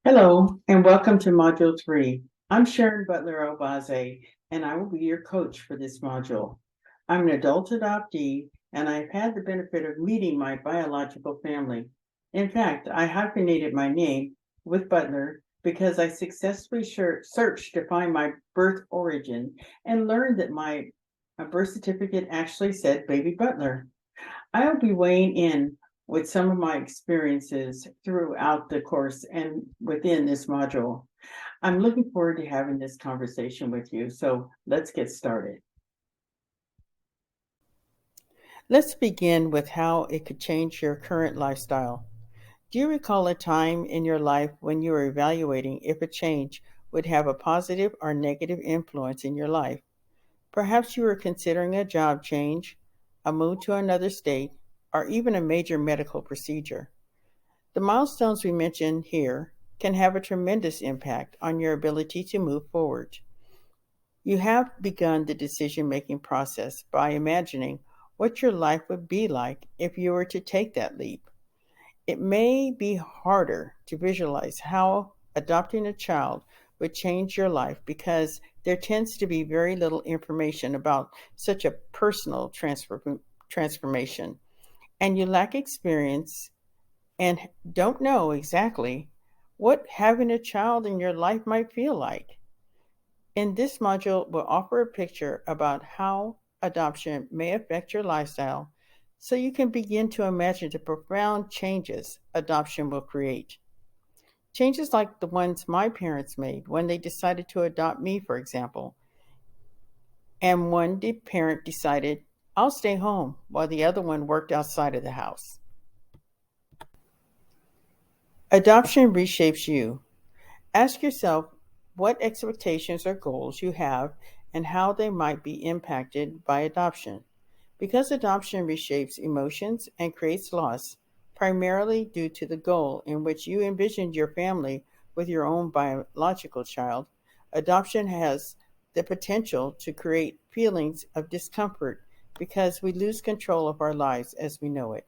Hello, and welcome to Module 3. I'm Sharon Butler Obaze, and I will be your coach for this module. I'm an adult adoptee, and I've had the benefit of meeting my biological family. In fact, I hyphenated my name with Butler because I successfully searched to find my birth origin and learned that my birth certificate actually said Baby Butler. I'll be weighing in with some of my experiences throughout the course and within this module. I'm looking forward to having this conversation with you. So let's get started. Let's begin with how it could change your current lifestyle. Do you recall a time in your life when you were evaluating if a change would have a positive or negative influence in your life? Perhaps you were considering a job change, a move to another state, or even a major medical procedure. The milestones we mention here can have a tremendous impact on your ability to move forward. You have begun the decision making process by imagining what your life would be like if you were to take that leap. It may be harder to visualize how adopting a child would change your life because there tends to be very little information about such a personal transformation, and you lack experience and don't know exactly what having a child in your life might feel like. In this module, we'll offer a picture about how adoption may affect your lifestyle so you can begin to imagine the profound changes adoption will create. Changes like the ones my parents made when they decided to adopt me, for example, and one parent decided, I'll stay home while the other one worked outside of the house. Adoption reshapes you. Ask yourself what expectations or goals you have and how they might be impacted by adoption. Because adoption reshapes emotions and creates loss, primarily due to the goal in which you envisioned your family with your own biological child, adoption has the potential to create feelings of discomfort because we lose control of our lives as we know it.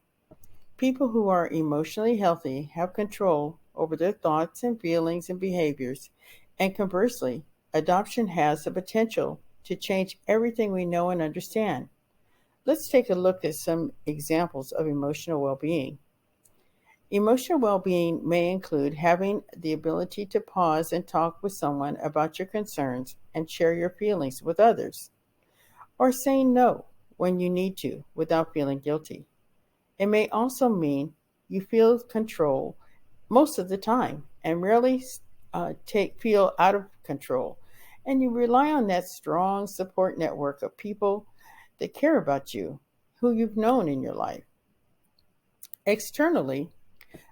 People who are emotionally healthy have control over their thoughts and feelings and behaviors, and conversely, adoption has the potential to change everything we know and understand. Let's take a look at some examples of emotional well being. Emotional well being may include having the ability to pause and talk with someone about your concerns and share your feelings with others, or saying no when you need to without feeling guilty. It may also mean you feel control most of the time and rarely feel out of control, and you rely on that strong support network of people that care about you, who you've known in your life. Externally,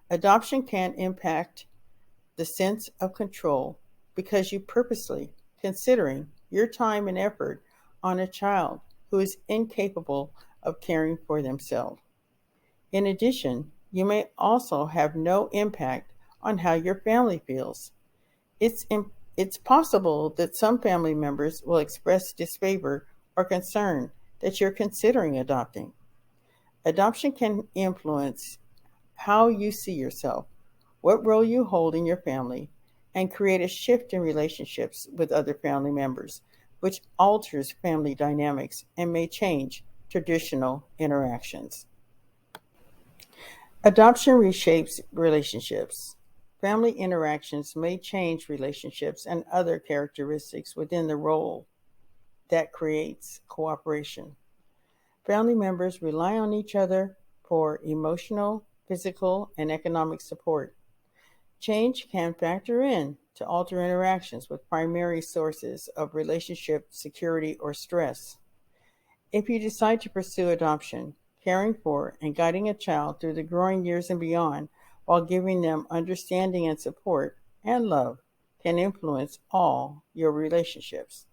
adoption can impact the sense of control because you purposely considering your time and effort on a child who is incapable of caring for themselves. In addition, you may also have no impact on how your family feels. It's, it's possible that some family members will express disfavor or concern that you're considering adopting. Adoption can influence how you see yourself, what role you hold in your family, and create a shift in relationships with other family members, which alters family dynamics and may change traditional interactions. Adoption reshapes relationships. Family interactions may change relationships and other characteristics within the role that creates cooperation. Family members rely on each other for emotional, physical, and economic support. Change can factor in to alter interactions with primary sources of relationship security or stress. If you decide to pursue adoption, caring for and guiding a child through the growing years and beyond while giving them understanding and support and love can influence all your relationships.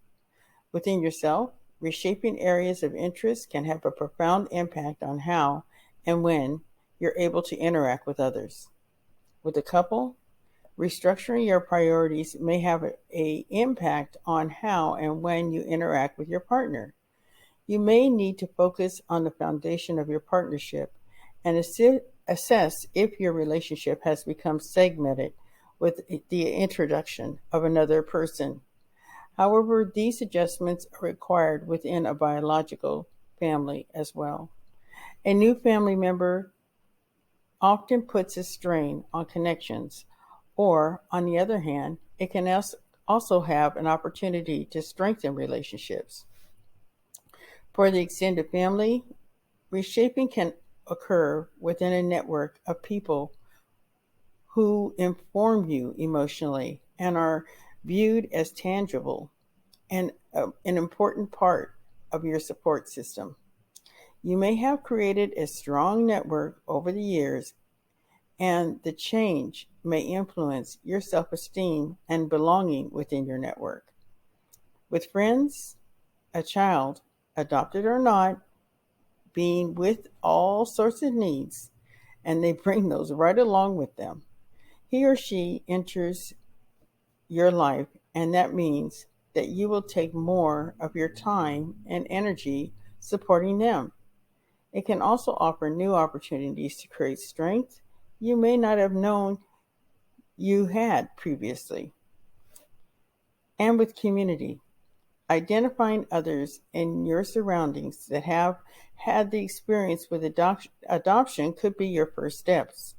Within yourself, reshaping areas of interest can have a profound impact on how and when you're able to interact with others. With a couple, restructuring your priorities may have a impact on how and when you interact with your partner. You may need to focus on the foundation of your partnership and assess if your relationship has become segmented with the introduction of another person. However, these adjustments are required within a biological family as well. A new family member often puts a strain on connections, or, on the other hand, it can also have an opportunity to strengthen relationships. For the extended family, reshaping can occur within a network of people who inform you emotionally and are viewed as tangible and an important part of your support system. You may have created a strong network over the years, and the change may influence your self esteem and belonging within your network. With friends, a child, adopted or not, being with all sorts of needs, and they bring those right along with them. He or she enters your life, and that means that you will take more of your time and energy supporting them. It can also offer new opportunities to create strength you may not have known you had previously. And with community, identifying others in your surroundings that have had the experience with adoption could be your first steps.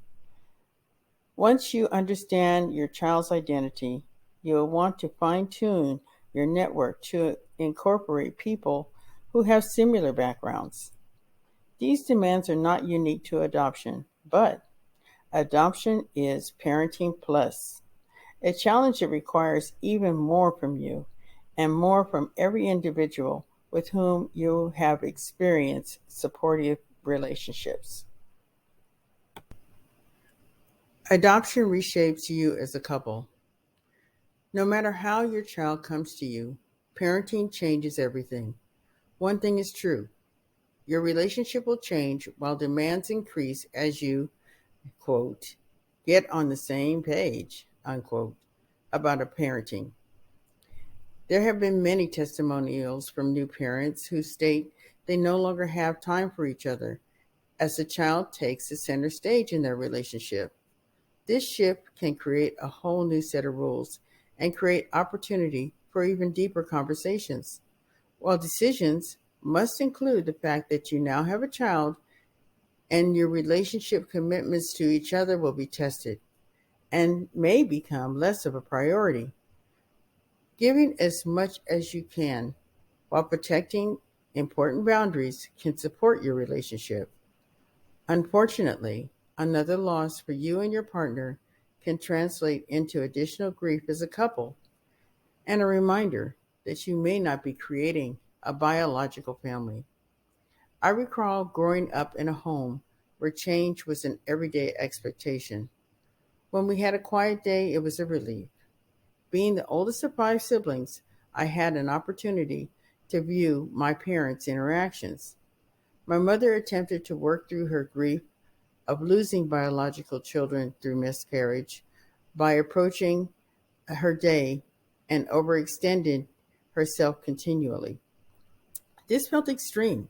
Once you understand your child's identity, you'll want to fine tune your network to incorporate people who have similar backgrounds. These demands are not unique to adoption, but adoption is parenting plus, a challenge that requires even more from you and more from every individual with whom you have experienced supportive relationships. Adoption reshapes you as a couple. No matter how your child comes to you, parenting changes everything. One thing is true: your relationship will change while demands increase as you, quote, get on the same page, unquote, about a parenting. There have been many testimonials from new parents who state they no longer have time for each other as the child takes the center stage in their relationship. This shift can create a whole new set of rules and create opportunity for even deeper conversations. While decisions must include the fact that you now have a child, and your relationship commitments to each other will be tested and may become less of a priority. Giving as much as you can while protecting important boundaries can support your relationship. Unfortunately, another loss for you and your partner can translate into additional grief as a couple and a reminder that you may not be creating a biological family. I recall growing up in a home where change was an everyday expectation. When we had a quiet day, it was a relief. Being the oldest of five siblings, I had an opportunity to view my parents' interactions. My mother attempted to work through her grief of losing biological children through miscarriage by approaching her day and overextending herself continually. This felt extreme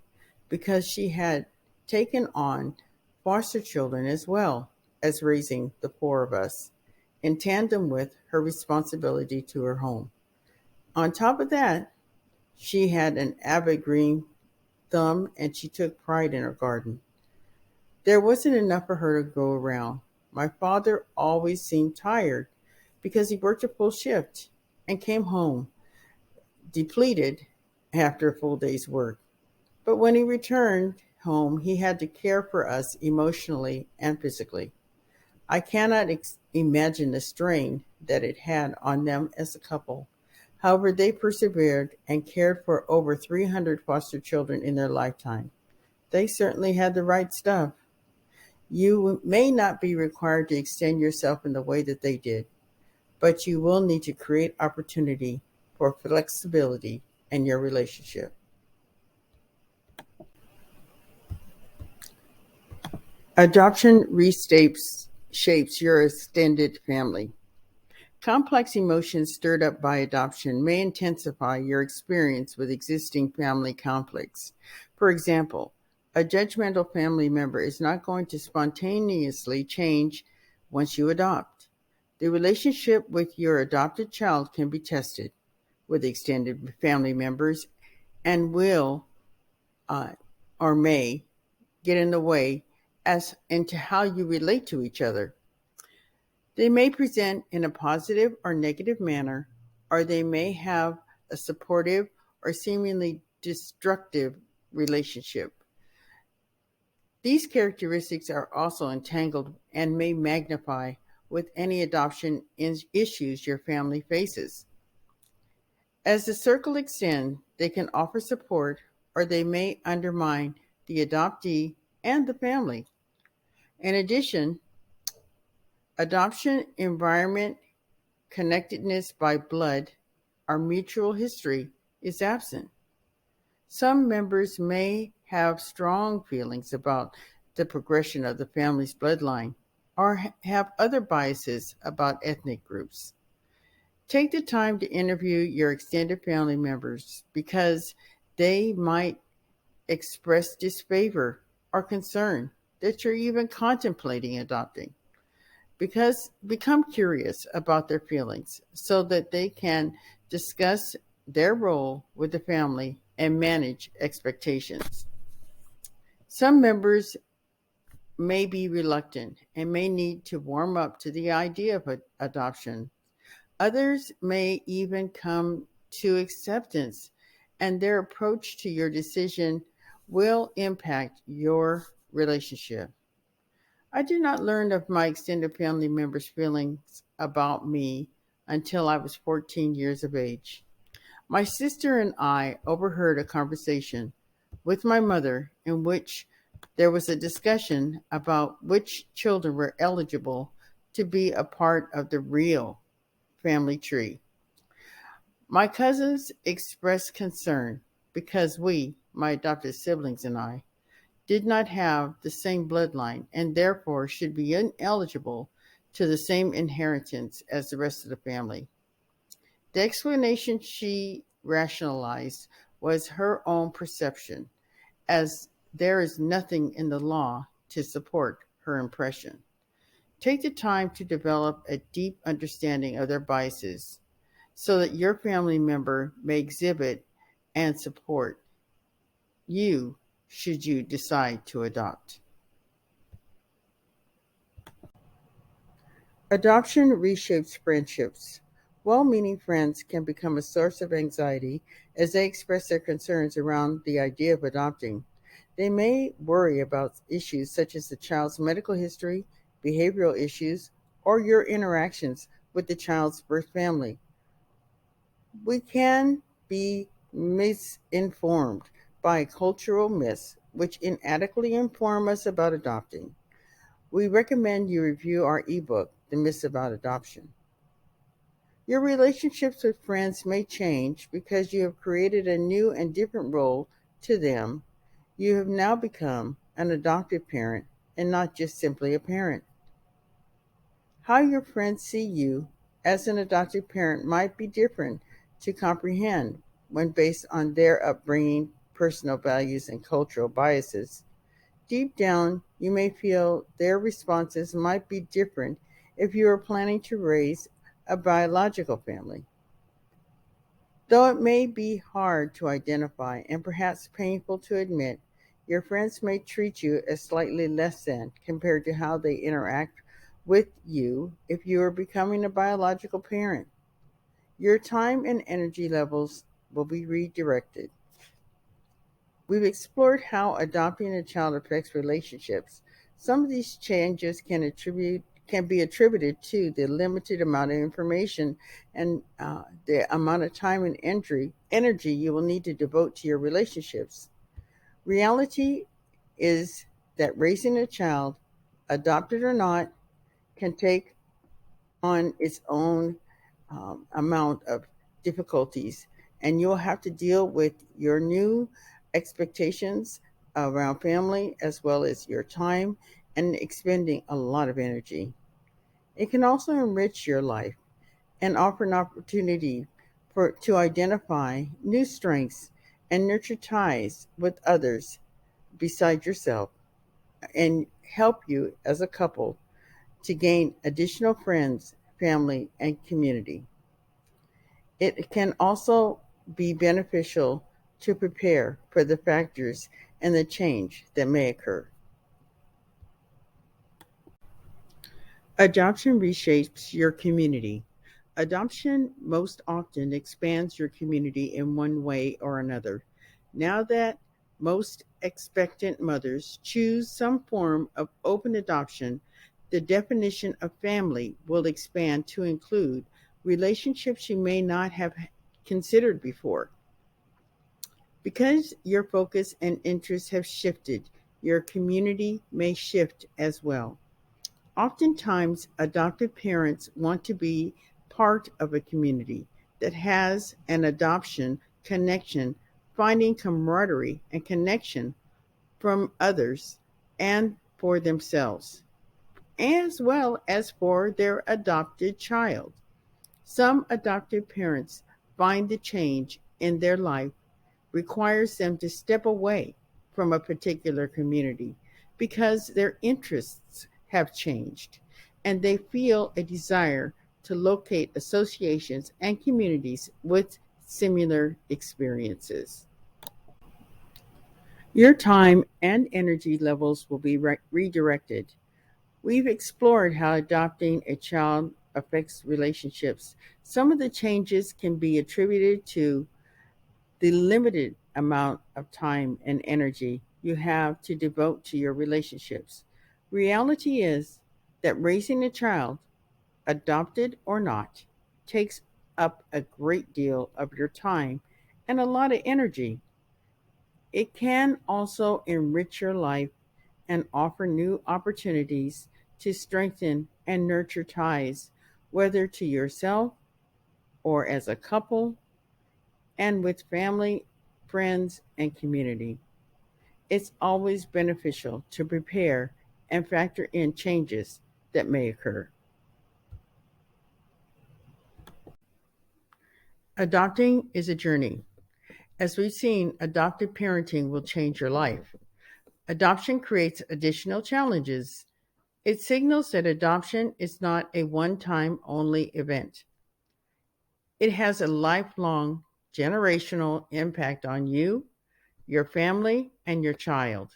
because she had taken on foster children as well as raising the four of us, in tandem with her responsibility to her home. On top of that, she had an avid green thumb and she took pride in her garden. There wasn't enough for her to go around. My father always seemed tired because he worked a full shift and came home depleted after a full day's work. But when he returned home, he had to care for us emotionally and physically. I cannot imagine the strain that it had on them as a couple. However, they persevered and cared for over 300 foster children in their lifetime. They certainly had the right stuff. You may not be required to extend yourself in the way that they did, but you will need to create opportunity for flexibility in your relationship. Adoption reshapes shapes your extended family. Complex emotions stirred up by adoption may intensify your experience with existing family conflicts. For example, a judgmental family member is not going to spontaneously change once you adopt. The relationship with your adopted child can be tested with extended family members and will uh, or may get in the way as into how you relate to each other. They may present in a positive or negative manner, or they may have a supportive or seemingly destructive relationship. These characteristics are also entangled and may magnify with any adoption issues your family faces. As the circle extends, they can offer support or they may undermine the adoptee and the family. In addition, adoption, environment, connectedness by blood, or mutual history is absent. Some members may have strong feelings about the progression of the family's bloodline or have other biases about ethnic groups. Take the time to interview your extended family members because they might express disfavor or concern that you're even contemplating adopting. Because become curious about their feelings so that they can discuss their role with the family and manage expectations. Some members may be reluctant and may need to warm up to the idea of adoption. Others may even come to acceptance, and their approach to your decision will impact your relationship. I did not learn of my extended family members' feelings about me until I was 14 years of age. My sister and I overheard a conversation with my mother in which there was a discussion about which children were eligible to be a part of the real family tree. My cousins expressed concern because we, my adopted siblings and I, did not have the same bloodline and therefore should be ineligible to the same inheritance as the rest of the family. The explanation she rationalized was her own perception, as there is nothing in the law to support her impression. Take the time to develop a deep understanding of their biases so that your family member may exhibit and support you should you decide to adopt. Adoption reshapes friendships. Well meaning friends can become a source of anxiety as they express their concerns around the idea of adopting. They may worry about issues such as the child's medical history, behavioral issues, or your interactions with the child's birth family. We can be misinformed by cultural myths which inadequately inform us about adopting. We recommend you review our ebook, The Myths About Adoption. Your relationships with friends may change because you have created a new and different role to them. You have now become an adoptive parent and not just simply a parent. How your friends see you as an adoptive parent might be different to comprehend when based on their upbringing, personal values, and cultural biases. Deep down, you may feel their responses might be different if you are planning to raise a biological family. Though it may be hard to identify and perhaps painful to admit, your friends may treat you as slightly less than compared to how they interact with you if you are becoming a biological parent. Your time and energy levels will be redirected. We've explored how adopting a child affects relationships. Some of these changes can be attributed to the limited amount of information and the amount of time and energy you will need to devote to your relationships. Reality is that raising a child, adopted or not, can take on its own amount of difficulties, and you'll have to deal with your new expectations around family as well as your time and expending a lot of energy. It can also enrich your life and offer an opportunity to identify new strengths and nurture ties with others beside yourself and help you as a couple to gain additional friends, family, and community. It can also be beneficial to prepare for the factors and the change that may occur. Adoption reshapes your community. Adoption most often expands your community in one way or another. Now that most expectant mothers choose some form of open adoption, the definition of family will expand to include relationships you may not have considered before. Because your focus and interests have shifted, your community may shift as well. Oftentimes, adoptive parents want to be part of a community that has an adoption connection, finding camaraderie and connection from others and for themselves, as well as for their adopted child. Some adoptive parents find the change in their life requires them to step away from a particular community because their interests have changed and they feel a desire to locate associations and communities with similar experiences. Your time and energy levels will be redirected. We've explored how adopting a child affects relationships. Some of the changes can be attributed to the limited amount of time and energy you have to devote to your relationships. Reality is that raising a child, adopted or not, takes up a great deal of your time and a lot of energy. It can also enrich your life and offer new opportunities to strengthen and nurture ties, whether to yourself or as a couple and with family, friends, and community. It's always beneficial to prepare and factor in changes that may occur. Adopting is a journey. As we've seen, adoptive parenting will change your life. Adoption creates additional challenges. It signals that adoption is not a one time only event. It has a lifelong, generational impact on you, your family, and your child.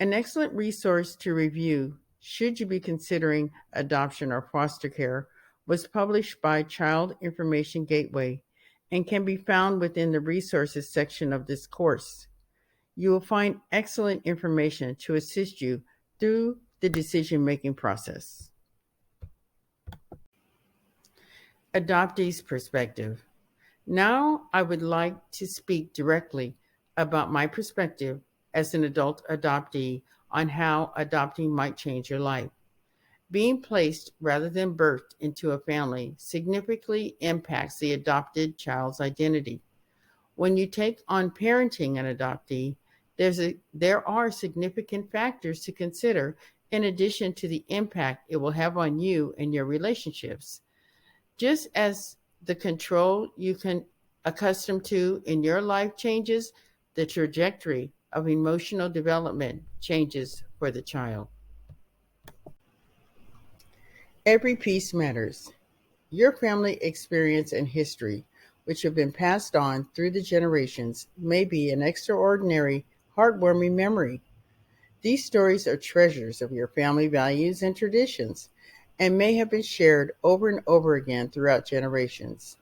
An excellent resource to review, should you be considering adoption or foster care, was published by Child Information Gateway and can be found within the resources section of this course. You will find excellent information to assist you through the decision making process. Adoptee's perspective. Now, I would like to speak directly about my perspective as an adult adoptee on how adopting might change your life. Being placed rather than birthed into a family significantly impacts the adopted child's identity. When you take on parenting an adoptee, there are significant factors to consider in addition to the impact it will have on you and your relationships. Just as the control you can accustom to in your life changes, the trajectory of emotional development changes for the child. Every piece matters. Your family experience and history, which have been passed on through the generations, may be an extraordinary, heartwarming memory. These stories are treasures of your family values and traditions and may have been shared over and over again throughout generations.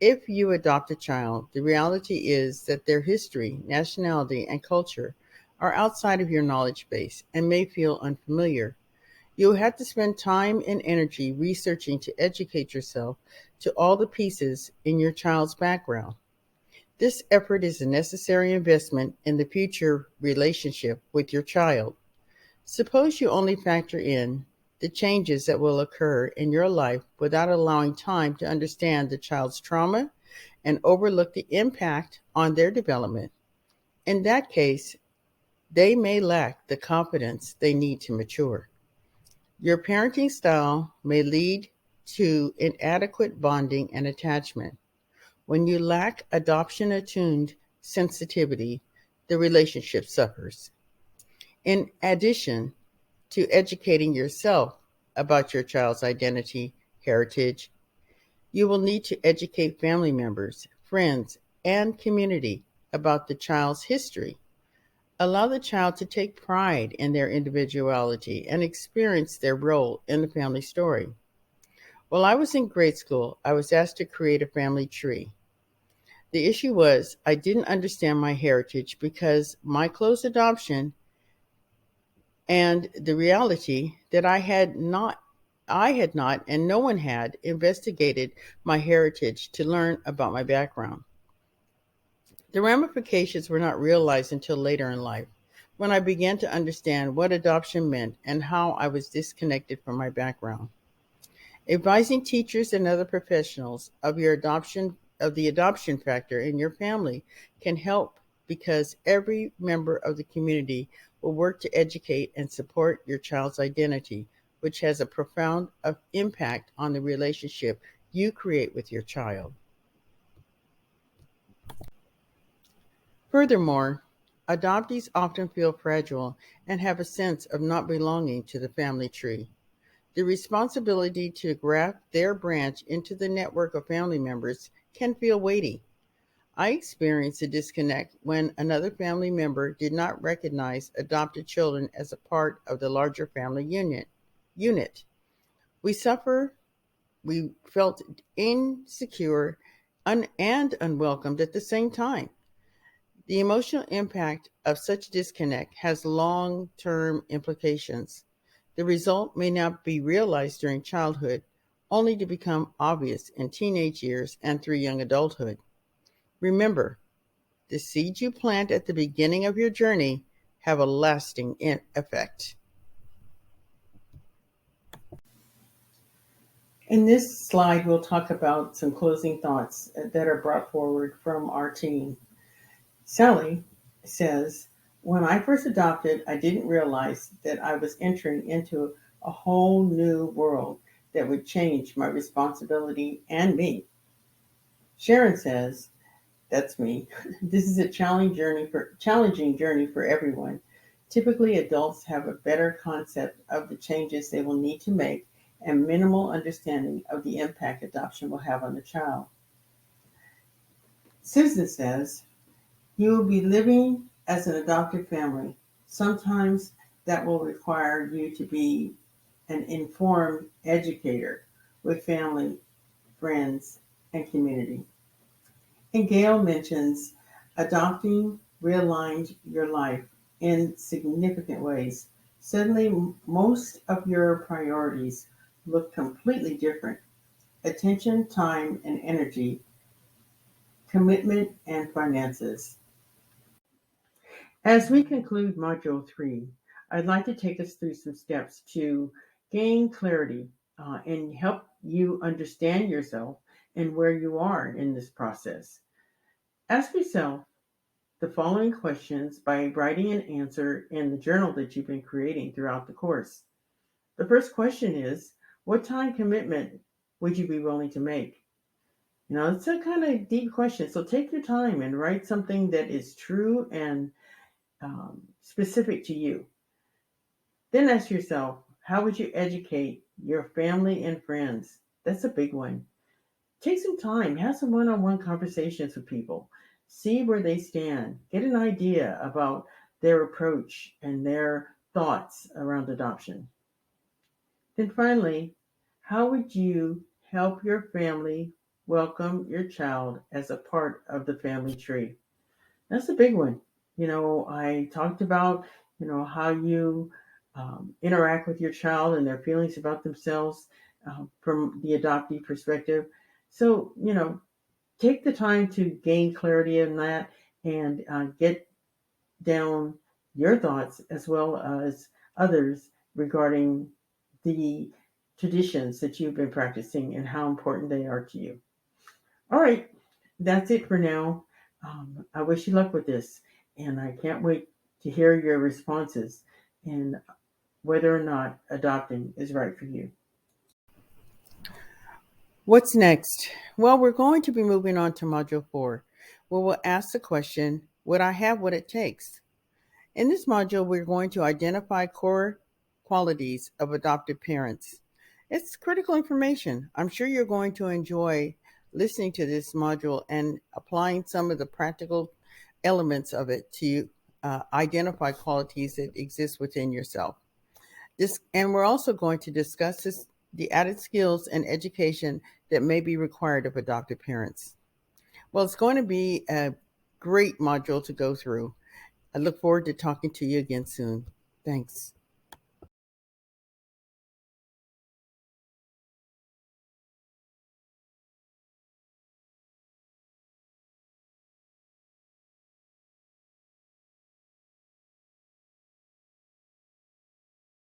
If you adopt a child, the reality is that their history, nationality, and culture are outside of your knowledge base and may feel unfamiliar. You'll have to spend time and energy researching to educate yourself to all the pieces in your child's background. This effort is a necessary investment in the future relationship with your child. Suppose you only factor in the changes that will occur in your life without allowing time to understand the child's trauma and overlook the impact on their development. In that case, they may lack the confidence they need to mature. Your parenting style may lead to inadequate bonding and attachment. When you lack adoption attuned sensitivity, the relationship suffers. In addition to educating yourself about your child's identity heritage, you will need to educate family members, friends, and community about the child's history. Allow the child to take pride in their individuality and experience their role in the family story. While I was in grade school, I was asked to create a family tree. The issue was I didn't understand my heritage because my close adoption and the reality that I had not and no one had investigated my heritage to learn about my background. The ramifications were not realized until later in life, when I began to understand what adoption meant and how I was disconnected from my background. Advising teachers and other professionals of the adoption factor in your family can help because every member of the community will work to educate and support your child's identity, which has a profound impact on the relationship you create with your child. Furthermore, adoptees often feel fragile and have a sense of not belonging to the family tree. The responsibility to graft their branch into the network of family members can feel weighty. I experienced a disconnect when another family member did not recognize adopted children as a part of the larger family unit. We suffer, we felt insecure and unwelcomed at the same time. The emotional impact of such disconnect has long term implications. The result may not be realized during childhood, only to become obvious in teenage years and through young adulthood. Remember, the seeds you plant at the beginning of your journey have a lasting effect. In this slide, we'll talk about some closing thoughts that are brought forward from our team. Sally says, when I first adopted, I didn't realize that I was entering into a whole new world that would change my responsibility and me. Sharon says, that's me. This is a challenging journey for everyone. Typically, adults have a better concept of the changes they will need to make and minimal understanding of the impact adoption will have on the child. Susan says, you will be living as an adopted family. Sometimes that will require you to be an informed educator with family, friends, and community. And Gail mentions adopting realigned your life in significant ways. Suddenly, most of your priorities look completely different. Attention, time, and energy, commitment, and finances. As we conclude Module 3, I'd like to take us through some steps to gain clarity and help you understand yourself and where you are in this process. Ask yourself the following questions by writing an answer in the journal that you've been creating throughout the course. The first question is, what time commitment would you be willing to make? It's a kind of deep question. So take your time and write something that is true and specific to you. Then ask yourself, how would you educate your family and friends? That's a big one. Take some time, have some one on one conversations with people, see where they stand, get an idea about their approach and their thoughts around adoption. Then finally, how would you help your family welcome your child as a part of the family tree? That's a big one. I talked about, how you interact with your child and their feelings about themselves from the adoptee perspective. So, take the time to gain clarity in that and get down your thoughts as well as others regarding the traditions that you've been practicing and how important they are to you. All right, that's it for now. I wish you luck with this, and I can't wait to hear your responses and whether or not adopting is right for you. What's next? Well, we're going to be moving on to Module 4, where we'll ask the question, would I have what it takes? In this module, we're going to identify core qualities of adoptive parents. It's critical information. I'm sure you're going to enjoy listening to this module and applying some of the practical elements of it to identify qualities that exist within yourself. And we're also going to discuss the added skills and education that may be required of adoptive parents. Well, it's going to be a great module to go through. I look forward to talking to you again soon. Thanks.